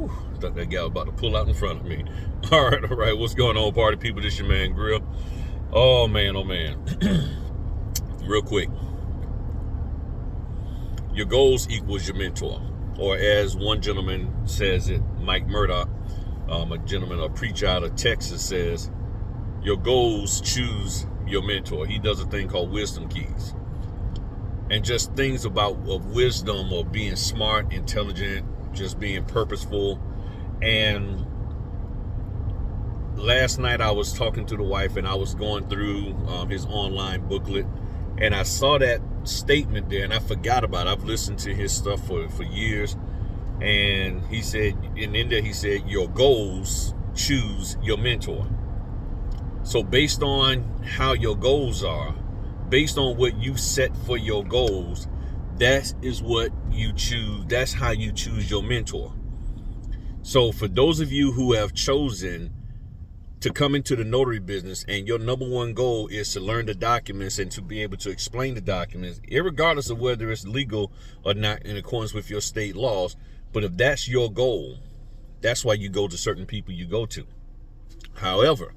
Whew, I thought that guy was about to pull out in front of me. All right. What's going on, party people? This your man, Grill. Oh, man. Real quick. Your goals equals your mentor. Or as one gentleman says it, Mike Murdoch, a preacher out of Texas, says, your goals choose your mentor. He does a thing called wisdom keys. And just things of wisdom or being smart, intelligent, just being purposeful. And last night I was talking to the wife and I was going through his online booklet, and I saw that statement there and I forgot about it. I've listened to his stuff for years, and he said, and in there he said, your goals choose your mentor. So based on how your goals are, based on what you set for your goals, that is what you choose. That's how you choose your mentor. So for those of you who have chosen to come into the notary business and your number one goal is to learn the documents and to be able to explain the documents, irregardless of whether it's legal or not in accordance with your state laws, but if that's your goal, that's why you go to certain people you go to. However,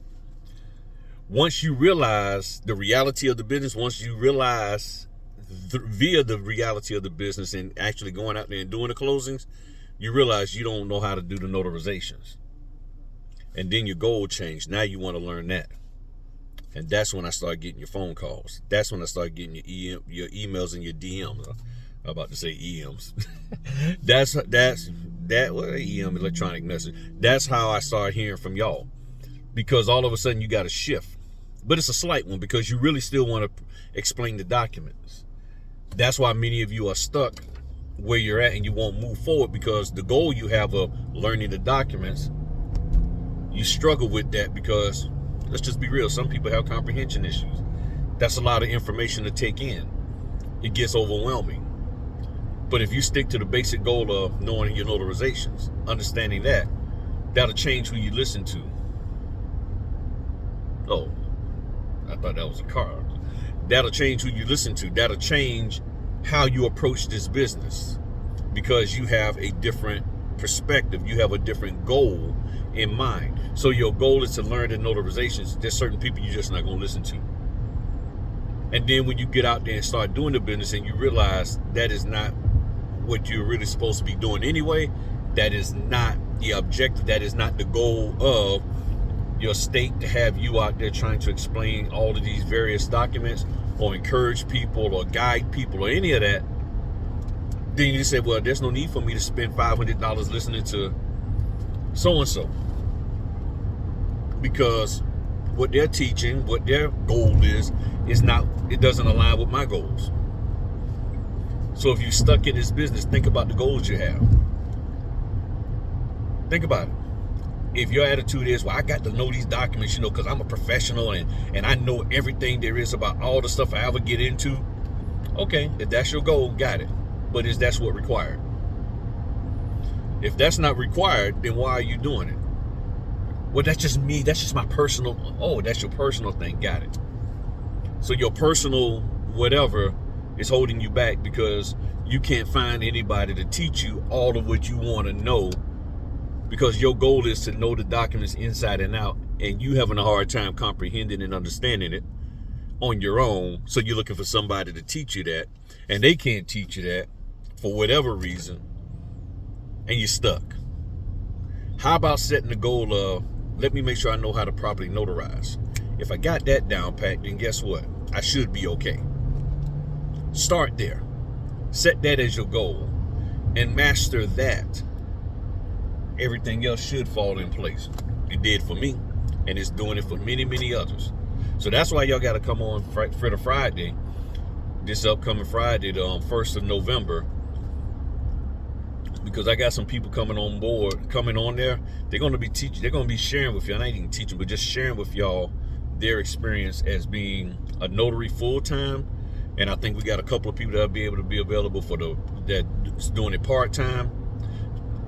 once you realize the reality of the business, once you realize via the reality of the business and actually going out there and doing the closings, you realize you don't know how to do the notarizations. And then your goal changed. Now you want to learn that. And that's when I started getting your phone calls. That's when I started getting your emails and your DMs. I'm about to say EMs. that's EM, electronic message. That's how I started hearing from y'all. Because all of a sudden you got a shift. But it's a slight one because you really still want to explain the documents. That's why many of you are stuck where you're at and you won't move forward, because the goal you have of learning the documents, you struggle with that because, let's just be real, some people have comprehension issues. That's a lot of information to take in. It gets overwhelming. But if you stick to the basic goal of knowing your notarizations, understanding that, that'll change who you listen to. Oh, I thought that was a car. That'll change who you listen to. That'll change how you approach this business, because you have a different perspective. You have a different goal in mind. So your goal is to learn the notarizations. There's certain people you're just not going to listen to. And then when you get out there and start doing the business and you realize that is not what you're really supposed to be doing anyway, that is not the objective, that is not the goal of your state, to have you out there trying to explain all of these various documents or encourage people or guide people or any of that, then you say, well, there's no need for me to spend $500 listening to so-and-so, because what they're teaching, what their goal is not, it doesn't align with my goals. So if you're stuck in this business, think about the goals you have. Think about it. If your attitude is, well, I got to know these documents, because I'm a professional and I know everything there is about all the stuff I ever get into. Okay, if that's your goal, got it. But is that what required? If that's not required, then why are you doing it? Well, that's just me. That's just my personal. Oh, that's your personal thing. Got it. So your personal whatever is holding you back because you can't find anybody to teach you all of what you want to know, because your goal is to know the documents inside and out, and you having a hard time comprehending and understanding it on your own. So you're looking for somebody to teach you that, and they can't teach you that for whatever reason, and you're stuck. How about setting the goal of, let me make sure I know how to properly notarize. If I got that down pat, then guess what? I should be okay. Start there. Set that as your goal and master that. Everything else should fall in place. It did for me, and it's doing it for many, many others. So that's why y'all got to come on for the Friday, this upcoming Friday, the 1st of November, because I got some people coming on board, coming on there. They're going to be teaching, they're going to be sharing with you, and I ain't even teaching, but just sharing with y'all their experience as being a notary full-time. And I think we got a couple of people that'll be able to be available for that's doing it part-time.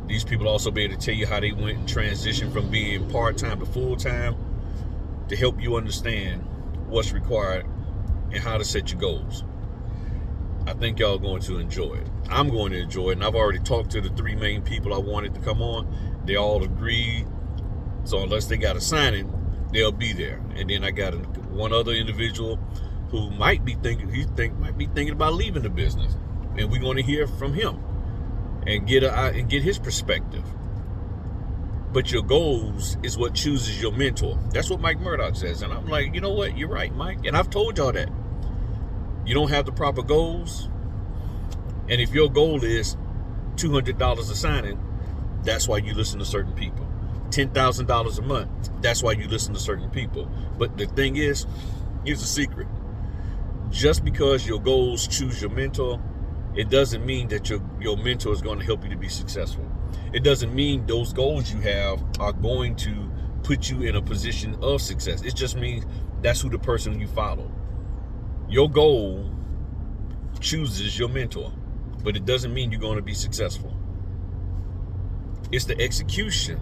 These people also be able to tell you how they went and transitioned from being part-time to full-time, to help you understand what's required and how to set your goals. I think y'all are going to enjoy it. I'm going to enjoy it. And I've already talked to the 3 main people I wanted to come on. They all agreed. So unless they got a signing, they'll be there. And then I got one other individual who might be thinking about leaving the business, and we're going to hear from him and get his perspective. But your goals is what chooses your mentor. That's what Mike Murdoch says. And I'm like, you know what? You're right, Mike. And I've told y'all that. You don't have the proper goals. And if your goal is $200 a signing, that's why you listen to certain people. $10,000 a month, that's why you listen to certain people. But the thing is, here's the secret. Just because your goals choose your mentor, it doesn't mean that your mentor is going to help you to be successful. It doesn't mean those goals you have are going to put you in a position of success. It just means that's who the person you follow. Your goal chooses your mentor, but it doesn't mean you're going to be successful. It's the execution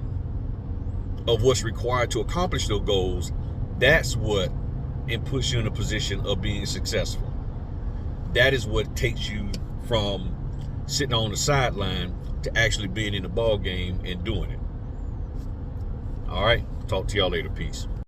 of what's required to accomplish those goals. That's what puts you in a position of being successful. That is what takes you from sitting on the sideline to actually being in the ball game and doing it. All right. Talk to y'all later. Peace.